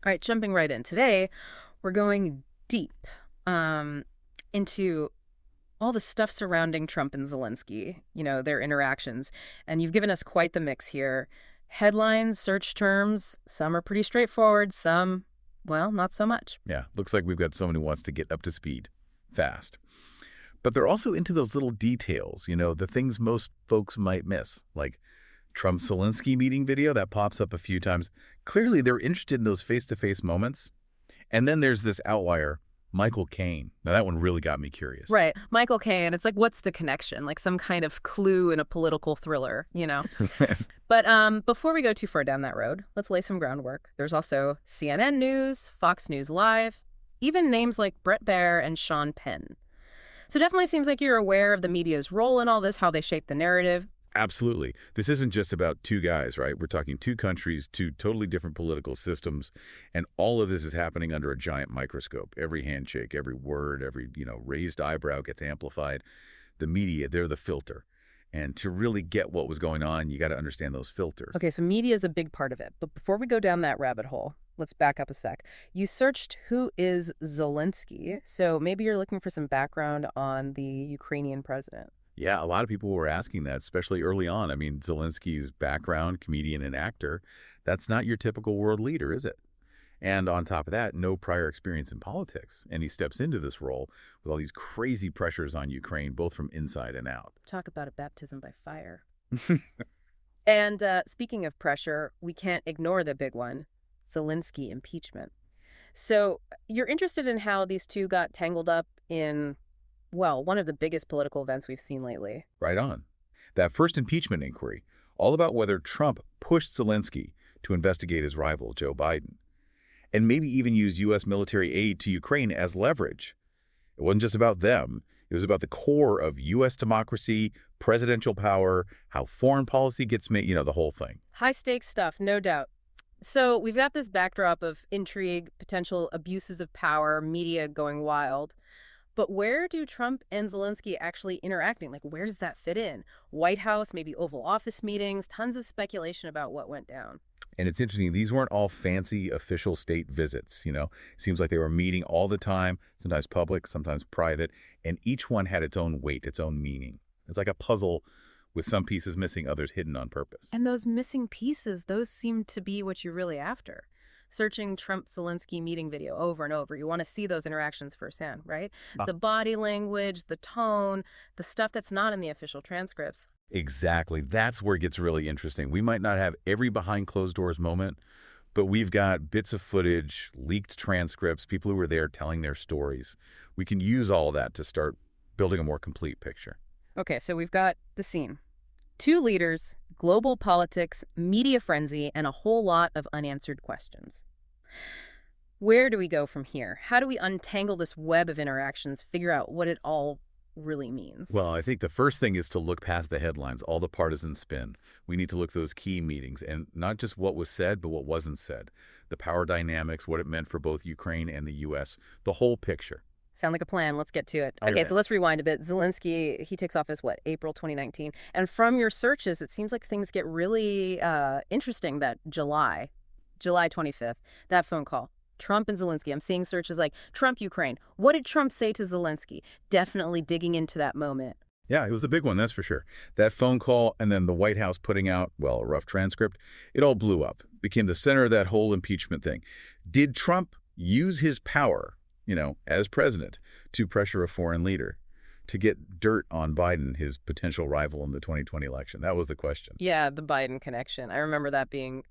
All right, jumping right in. Today, we're going deep um, into all the stuff surrounding Trump and Zelensky, their interactions. And you've given us quite the mix here. Headlines, search terms, some are pretty straightforward, some, well, not so much. Yeah, looks like we've got someone who wants to get up to speed fast. But they're also into those little details, the things most folks might miss, like Trump-Zelensky meeting video that pops up a few times. Clearly, they're interested in those face-to-face moments. And then there's this outlier, Michael Caine. Now, that one really got me curious. Right. Michael Caine, it's like, what's the connection? Like some kind of clue in a political thriller. But before we go too far down that road, let's lay some groundwork. There's also CNN News, Fox News Live, even names like Bret Baier and Sean Penn. So definitely seems like you're aware of the media's role in all this, how they shape the narrative. Absolutely. This isn't just about two guys, right? We're talking two countries, two totally different political systems, and all of this is happening under a giant microscope. Every handshake, every word, every, raised eyebrow gets amplified. The media, they're the filter. And to really get what was going on, you got to understand those filters. Okay, so media is a big part of it. But before we go down that rabbit hole, let's back up a sec. You searched who is Zelensky, so maybe you're looking for some background on the Ukrainian president. Yeah, a lot of people were asking that, especially early on. I mean, Zelensky's background, comedian and actor, that's not your typical world leader, is it? And on top of that, no prior experience in politics. And he steps into this role with all these crazy pressures on Ukraine, both from inside and out. Talk about a baptism by fire. And speaking of pressure, we can't ignore the big one, Zelensky impeachment. So you're interested in how these two got tangled up in, well, one of the biggest political events we've seen lately. Right on. That first impeachment inquiry, all about whether Trump pushed Zelensky to investigate his rival, Joe Biden, and maybe even use U.S. military aid to Ukraine as leverage. It wasn't just about them. It was about the core of U.S. democracy, presidential power, how foreign policy gets made, the whole thing. High-stakes stuff, no doubt. So we've got this backdrop of intrigue, potential abuses of power, media going wild. But where do Trump and Zelensky actually interacting? Like, where does that fit in? White House, maybe Oval Office meetings, tons of speculation about what went down. And it's interesting, these weren't all fancy official state visits, It seems like they were meeting all the time, sometimes public, sometimes private, and each one had its own weight, its own meaning. It's like a puzzle with some pieces missing, others hidden on purpose. And those missing pieces, those seem to be what you're really after. Searching Trump-Zelensky meeting video over and over. You want to see those interactions firsthand, right? The body language, the tone, the stuff that's not in the official transcripts. Exactly. That's where it gets really interesting. We might not have every behind closed doors moment, but we've got bits of footage, leaked transcripts, people who were there telling their stories. We can use all of that to start building a more complete picture. Okay, so we've got the scene. Two leaders, global politics, media frenzy, and a whole lot of unanswered questions. Where do we go from here? How do we untangle this web of interactions, figure out what it all really means? Well, I think the first thing is to look past the headlines, all the partisan spin. We need to look at those key meetings, and not just what was said, but what wasn't said. The power dynamics, what it meant for both Ukraine and the U.S., the whole picture. Sound like a plan. Let's get to it. Okay, so let's rewind a bit. Zelensky, he takes office, April 2019? And from your searches, it seems like things get really interesting that July 25th, that phone call. Trump and Zelensky. I'm seeing searches like Trump, Ukraine. What did Trump say to Zelensky? Definitely digging into that moment. Yeah, it was the big one, that's for sure. That phone call and then the White House putting out, well, a rough transcript, it all blew up, became the center of that whole impeachment thing. Did Trump use his power, as president, to pressure a foreign leader, to get dirt on Biden, his potential rival in the 2020 election? That was the question. Yeah, the Biden connection. I remember that being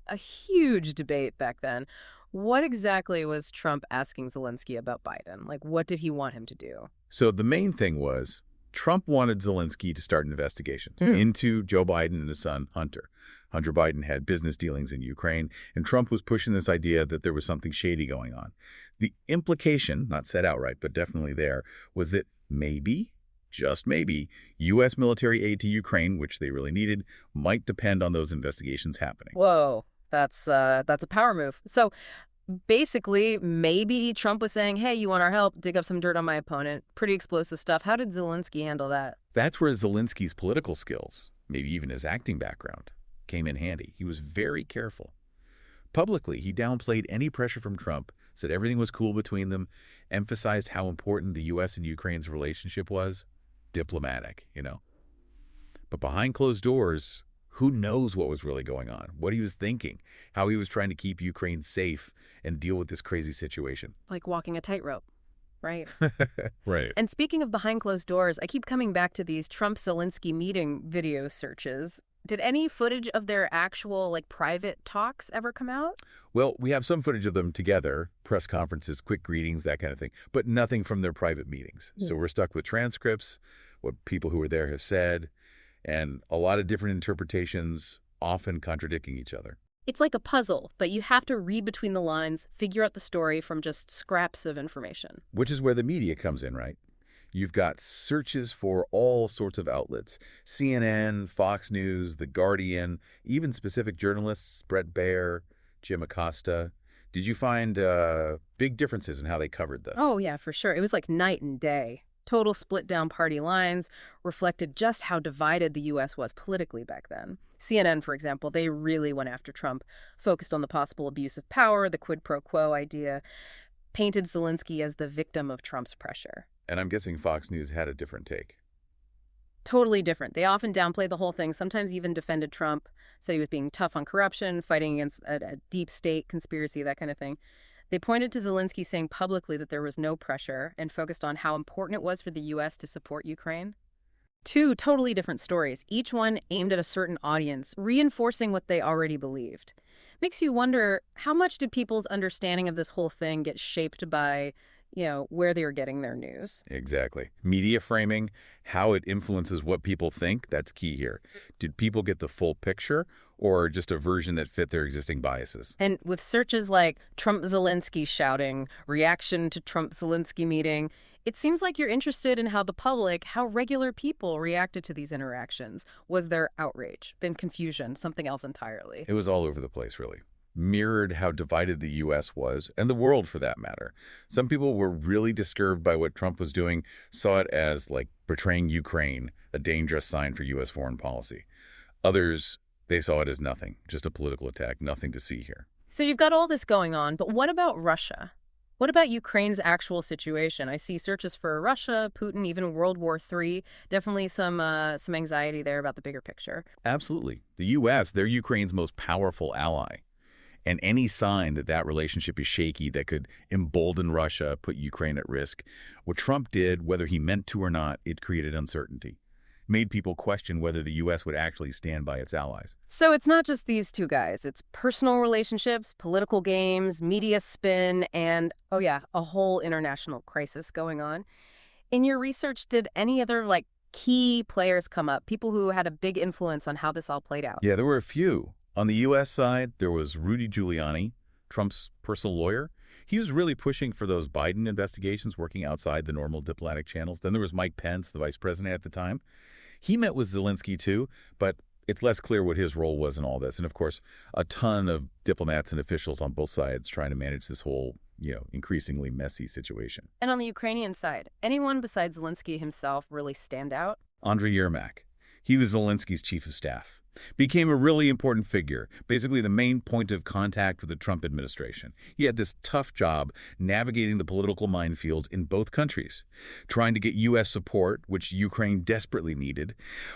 a huge debate back then. What exactly was Trump asking Zelensky about Biden? Like, what did he want him to do? So the main thing was Trump wanted Zelensky to start investigations into Joe Biden and his son, Hunter. Hunter Biden had business dealings in Ukraine, and Trump was pushing this idea that there was something shady going on. The implication, not said outright, but definitely there, was that maybe, just maybe, U.S. military aid to Ukraine, which they really needed, might depend on those investigations happening. Whoa, that's a power move. So basically, maybe Trump was saying, hey, you want our help? Dig up some dirt on my opponent. Pretty explosive stuff. How did Zelensky handle that? That's where Zelensky's political skills, maybe even his acting background, came in handy. He was very careful. Publicly, he downplayed any pressure from Trump, said everything was cool between them, emphasized how important the U.S. and Ukraine's relationship was. Diplomatic, you know. But behind closed doors, who knows what was really going on, what he was thinking, how he was trying to keep Ukraine safe and deal with this crazy situation. Like walking a tightrope, right? Right. And speaking of behind closed doors, I keep coming back to these Trump-Zelensky meeting video searches. Did any footage of their actual, like, private talks ever come out? Well, we have some footage of them together, press conferences, quick greetings, that kind of thing, but nothing from their private meetings. So we're stuck with transcripts, what people who were there have said, and a lot of different interpretations, often contradicting each other. It's like a puzzle, but you have to read between the lines, figure out the story from just scraps of information. Which is where the media comes in, right? You've got searches for all sorts of outlets. CNN, Fox News, The Guardian, even specific journalists, Brett Baier, Jim Acosta. Did you find big differences in how they covered this? Oh, yeah, for sure. It was like night and day. Total split down party lines reflected just how divided the U.S. was politically back then. CNN, for example, they really went after Trump, focused on the possible abuse of power, the quid pro quo idea, painted Zelensky as the victim of Trump's pressure. And I'm guessing Fox News had a different take. Totally different. They often downplayed the whole thing, sometimes even defended Trump, said he was being tough on corruption, fighting against a deep state conspiracy, that kind of thing. They pointed to Zelensky saying publicly that there was no pressure and focused on how important it was for the U.S. to support Ukraine. Two totally different stories, each one aimed at a certain audience, reinforcing what they already believed. Makes you wonder, how much did people's understanding of this whole thing get shaped by, where they were getting their news? Exactly. Media framing, how it influences what people think, that's key here. Did people get the full picture or just a version that fit their existing biases? And with searches like Trump-Zelensky shouting, reaction to Trump-Zelensky meeting, it seems like you're interested in how the public, how regular people reacted to these interactions. Was there outrage, been confusion, something else entirely? It was all over the place, really. Mirrored how divided the U.S. was, and the world for that matter. Some people were really disturbed by what Trump was doing, saw it as like betraying Ukraine, a dangerous sign for U.S. foreign policy. Others, they saw it as nothing, just a political attack, nothing to see here. So you've got all this going on, but what about Russia? What about Ukraine's actual situation? I see searches for Russia, Putin, even World War III. Definitely some anxiety there about the bigger picture. Absolutely. The U.S., they're Ukraine's most powerful ally. And any sign that that relationship is shaky that could embolden Russia, put Ukraine at risk, what Trump did, whether he meant to or not, it created uncertainty. Made people question whether the U.S. would actually stand by its allies. So it's not just these two guys. It's personal relationships, political games, media spin, and, oh yeah, a whole international crisis going on. In your research, did any other, key players come up, people who had a big influence on how this all played out? Yeah, there were a few. On the U.S. side, there was Rudy Giuliani, Trump's personal lawyer. He was really pushing for those Biden investigations, working outside the normal diplomatic channels. Then there was Mike Pence, the vice president at the time. He met with Zelensky, too, but it's less clear what his role was in all this. And, of course, a ton of diplomats and officials on both sides trying to manage this whole, increasingly messy situation. And on the Ukrainian side, anyone besides Zelensky himself really stand out? Andriy Yermak. He was Zelensky's chief of staff. Became a really important figure, basically the main point of contact with the Trump administration. He had this tough job navigating the political minefields in both countries, trying to get U.S. support, which Ukraine desperately needed,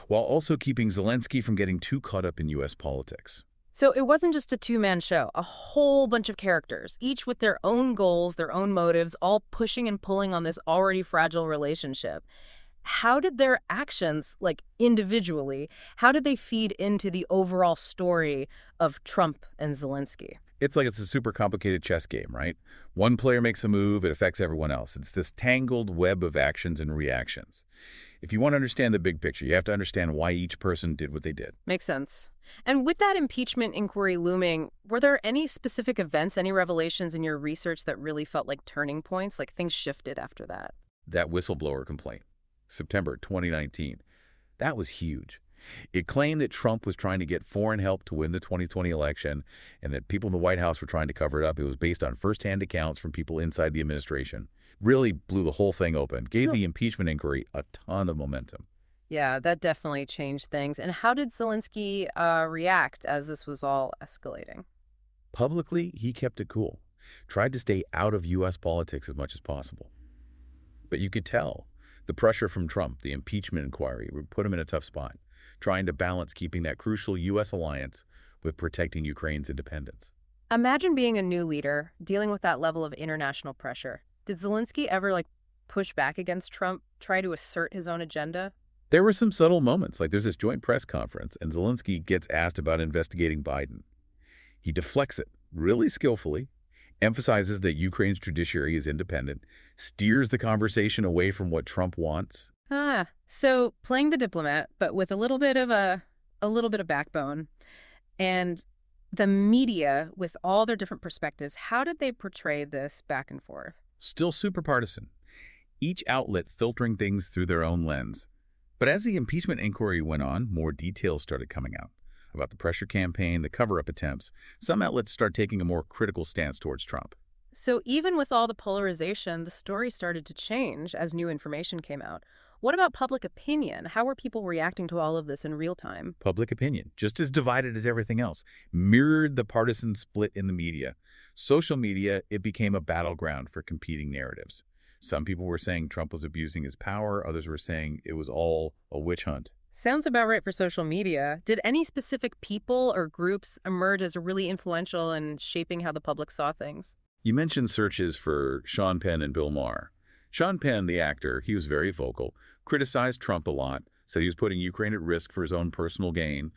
while also keeping Zelensky from getting too caught up in U.S. politics. So it wasn't just a two-man show, a whole bunch of characters, each with their own goals, their own motives, all pushing and pulling on this already fragile relationship. How did their actions, individually, how did they feed into the overall story of Trump and Zelensky? It's like it's a super complicated chess game, right? One player makes a move, it affects everyone else. It's this tangled web of actions and reactions. If you want to understand the big picture, you have to understand why each person did what they did. Makes sense. And with that impeachment inquiry looming, were there any specific events, any revelations in your research that really felt like turning points, like things shifted after that? That whistleblower complaint. September 2019. That was huge. It claimed that Trump was trying to get foreign help to win the 2020 election and that people in the White House were trying to cover it up. It was based on firsthand accounts from people inside the administration. Really blew the whole thing open. Gave the impeachment inquiry a ton of momentum. Yeah, that definitely changed things. And how did Zelensky react as this was all escalating? Publicly, he kept it cool, tried to stay out of U.S. politics as much as possible. But you could tell the pressure from Trump, the impeachment inquiry, would put him in a tough spot, trying to balance keeping that crucial U.S. alliance with protecting Ukraine's independence. Imagine being a new leader, dealing with that level of international pressure. Did Zelensky ever, push back against Trump, try to assert his own agenda? There were some subtle moments, like there's this joint press conference, and Zelensky gets asked about investigating Biden. He deflects it really skillfully, emphasizes that Ukraine's judiciary is independent, steers the conversation away from what Trump wants. So playing the diplomat, but with a little bit of backbone. And the media, with all their different perspectives, how did they portray this back and forth? Still super partisan, each outlet filtering things through their own lens. But as the impeachment inquiry went on, more details started coming out about the pressure campaign, the cover-up attempts. Some outlets start taking a more critical stance towards Trump. So even with all the polarization, the story started to change as new information came out. What about public opinion? How were people reacting to all of this in real time? Public opinion, just as divided as everything else, mirrored the partisan split in the media. Social media, it became a battleground for competing narratives. Some people were saying Trump was abusing his power. Others were saying it was all a witch hunt. Sounds about right for social media. Did any specific people or groups emerge as really influential in shaping how the public saw things? You mentioned searches for Sean Penn and Bill Maher. Sean Penn, the actor, he was very vocal, criticized Trump a lot, said he was putting Ukraine at risk for his own personal gain.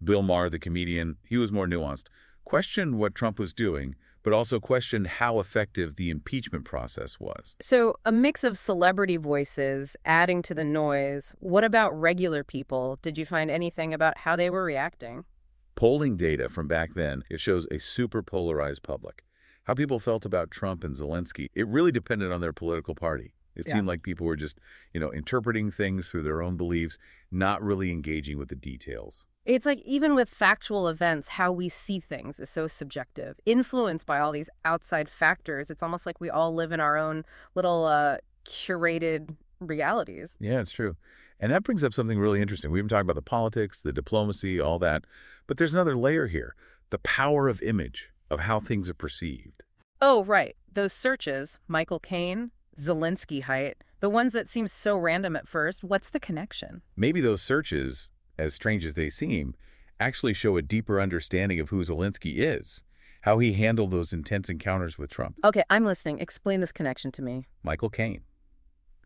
Bill Maher, the comedian, he was more nuanced, questioned what Trump was doing, but also questioned how effective the impeachment process was. So a mix of celebrity voices adding to the noise. What about regular people? Did you find anything about how they were reacting? Polling data from back then, it shows a super polarized public. How people felt about Trump and Zelensky, it really depended on their political party. It seemed like people were just, interpreting things through their own beliefs, not really engaging with the details. It's like even with factual events, how we see things is so subjective, influenced by all these outside factors. It's almost like we all live in our own little curated realities. Yeah, it's true. And that brings up something really interesting. We've been talking about the politics, the diplomacy, all that. But there's another layer here, the power of image, of how things are perceived. Oh, right. Those searches, Michael Caine, Zelensky height, the ones that seem so random at first, what's the connection? Maybe those searches, as strange as they seem, actually show a deeper understanding of who Zelensky is, how he handled those intense encounters with Trump. Okay, I'm listening. Explain this connection to me. Michael Caine.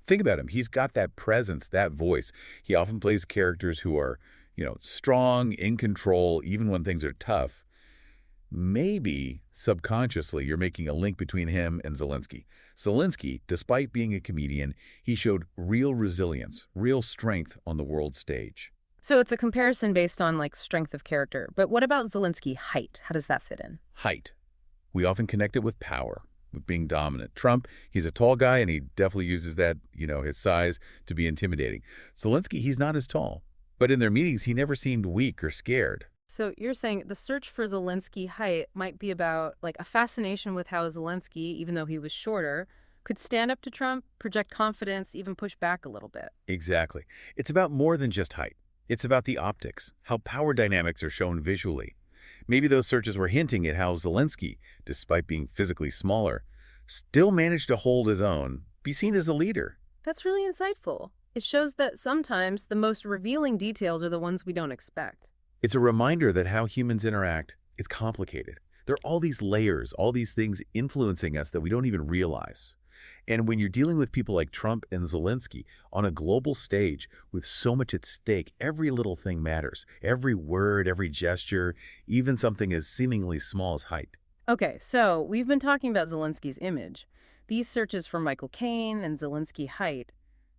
Think about him. He's got that presence, that voice. He often plays characters who are, strong, in control, even when things are tough. Maybe subconsciously you're making a link between him and Zelensky. Zelensky, despite being a comedian, he showed real resilience, real strength on the world stage. So it's a comparison based on strength of character. But what about Zelensky height? How does that fit in? Height. We often connect it with power, with being dominant. Trump, he's a tall guy and he definitely uses that, his size to be intimidating. Zelensky, he's not as tall. But in their meetings, he never seemed weak or scared. So you're saying the search for Zelensky height might be about a fascination with how Zelensky, even though he was shorter, could stand up to Trump, project confidence, even push back a little bit. Exactly. It's about more than just height. It's about the optics, how power dynamics are shown visually. Maybe those searches were hinting at how Zelensky, despite being physically smaller, still managed to hold his own, be seen as a leader. That's really insightful. It shows that sometimes the most revealing details are the ones we don't expect. It's a reminder that how humans interact is complicated. There are all these layers, all these things influencing us that we don't even realize. And when you're dealing with people like Trump and Zelensky on a global stage with so much at stake, every little thing matters. Every word, every gesture, even something as seemingly small as height. Okay, so we've been talking about Zelensky's image. These searches for Michael Caine and Zelensky height,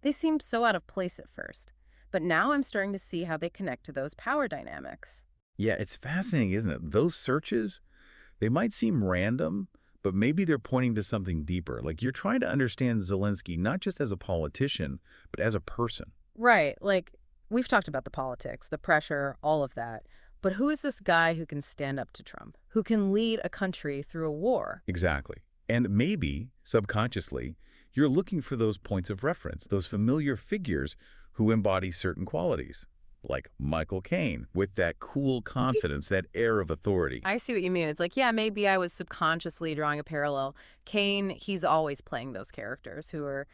they seemed so out of place at first. But now I'm starting to see how they connect to those power dynamics. Yeah, it's fascinating, isn't it? Those searches, they might seem random, but maybe they're pointing to something deeper. Like you're trying to understand Zelensky not just as a politician, but as a person. Right. We've talked about the politics, the pressure, all of that. But who is this guy who can stand up to Trump, who can lead a country through a war? Exactly. And maybe, subconsciously, you're looking for those points of reference, those familiar figures who embody certain qualities, like Michael Caine, with that cool confidence, that air of authority. I see what you mean. It's like, yeah, maybe I was subconsciously drawing a parallel. Kane, he's always playing those characters who are,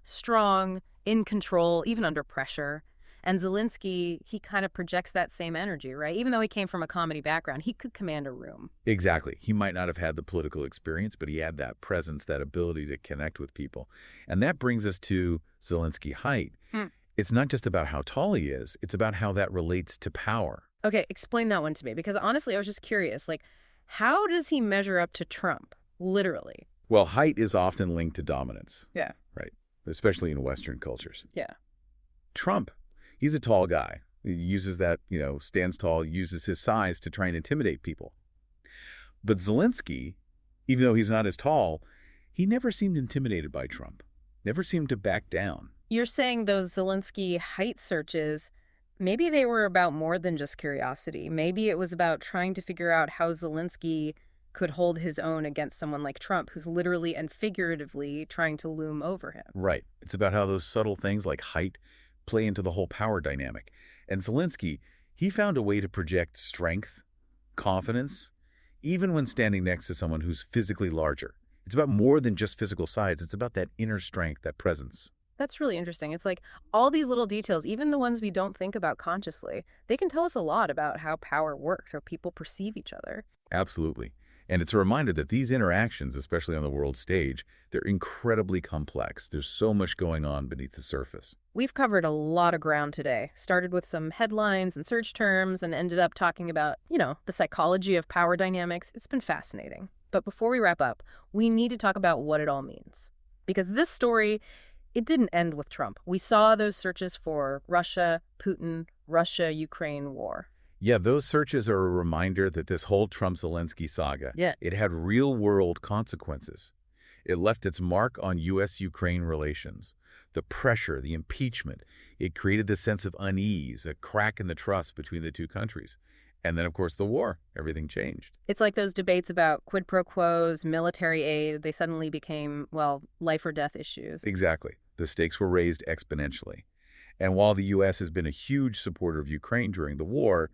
strong, in control, even under pressure. And Zelensky, he kind of projects that same energy, right? Even though he came from a comedy background, he could command a room. Exactly. He might not have had the political experience, but he had that presence, that ability to connect with people. And that brings us to Zelensky height. It's not just about how tall he is, it's about how that relates to power. Okay, explain that one to me, because honestly, I was just curious, like, how does he measure up to Trump, literally? Well, height is often linked to dominance. Yeah. Right. Especially in Western cultures. Yeah. Trump, he's a tall guy. He uses that, stands tall, uses his size to try and intimidate people. But Zelensky, even though he's not as tall, he never seemed intimidated by Trump, never seemed to back down. You're saying those Zelensky height searches, maybe they were about more than just curiosity. Maybe it was about trying to figure out how Zelensky could hold his own against someone like Trump, who's literally and figuratively trying to loom over him. Right. It's about how those subtle things like height play into the whole power dynamic. And Zelensky, he found a way to project strength, confidence, even when standing next to someone who's physically larger. It's about more than just physical size. It's about that inner strength, that presence. That's really interesting. It's like all these little details, even the ones we don't think about consciously, they can tell us a lot about how power works or people perceive each other. Absolutely. And it's a reminder that these interactions, especially on the world stage, they're incredibly complex. There's so much going on beneath the surface. We've covered a lot of ground today. Started with some headlines and search terms and ended up talking about, the psychology of power dynamics. It's been fascinating. But before we wrap up, we need to talk about what it all means. Because this story, it didn't end with Trump. We saw those searches for Russia, Putin, Russia-Ukraine war. Yeah, those searches are a reminder that this whole Trump-Zelensky saga, it had real-world consequences. It left its mark on U.S.-Ukraine relations. The pressure, the impeachment, it created this sense of unease, a crack in the trust between the two countries. And then, of course, the war. Everything changed. It's like those debates about quid pro quos, military aid. They suddenly became, life or death issues. Exactly. The stakes were raised exponentially. And while the U.S. has been a huge supporter of Ukraine during the war,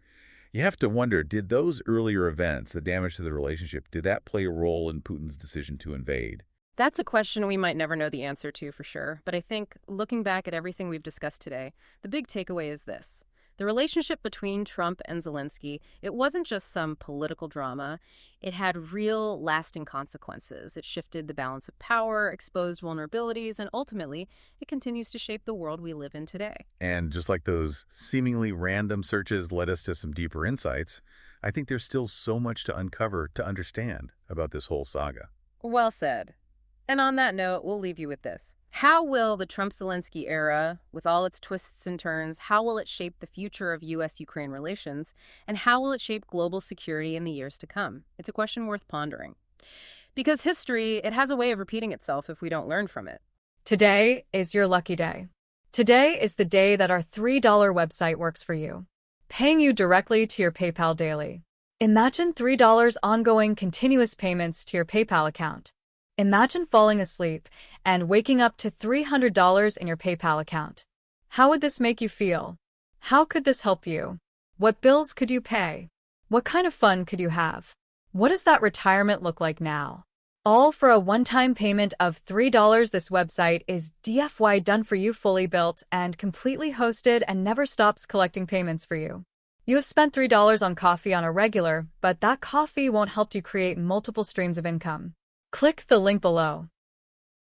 you have to wonder, did those earlier events, the damage to the relationship, did that play a role in Putin's decision to invade? That's a question we might never know the answer to for sure. But I think looking back at everything we've discussed today, the big takeaway is this. The relationship between Trump and Zelensky, it wasn't just some political drama. It had real, lasting consequences. It shifted the balance of power, exposed vulnerabilities, and ultimately, it continues to shape the world we live in today. And just like those seemingly random searches led us to some deeper insights, I think there's still so much to uncover, to understand about this whole saga. Well said. And on that note, we'll leave you with this. How will the Trump-Zelensky era, with all its twists and turns, how will it shape the future of U.S.-Ukraine relations? And how will it shape global security in the years to come? It's a question worth pondering. Because history, it has a way of repeating itself if we don't learn from it. Today is your lucky day. Today is the day that our $3 website works for you, paying you directly to your PayPal daily. Imagine $3 ongoing continuous payments to your PayPal account. Imagine falling asleep and waking up to $300 in your PayPal account. How would this make you feel? How could this help you? What bills could you pay? What kind of fun could you have? What does that retirement look like now? All for a one-time payment of $3. This website is DFY done for you, fully built and completely hosted, and never stops collecting payments for you. You have spent $3 on coffee on a regular, but that coffee won't help you create multiple streams of income. Click the link below.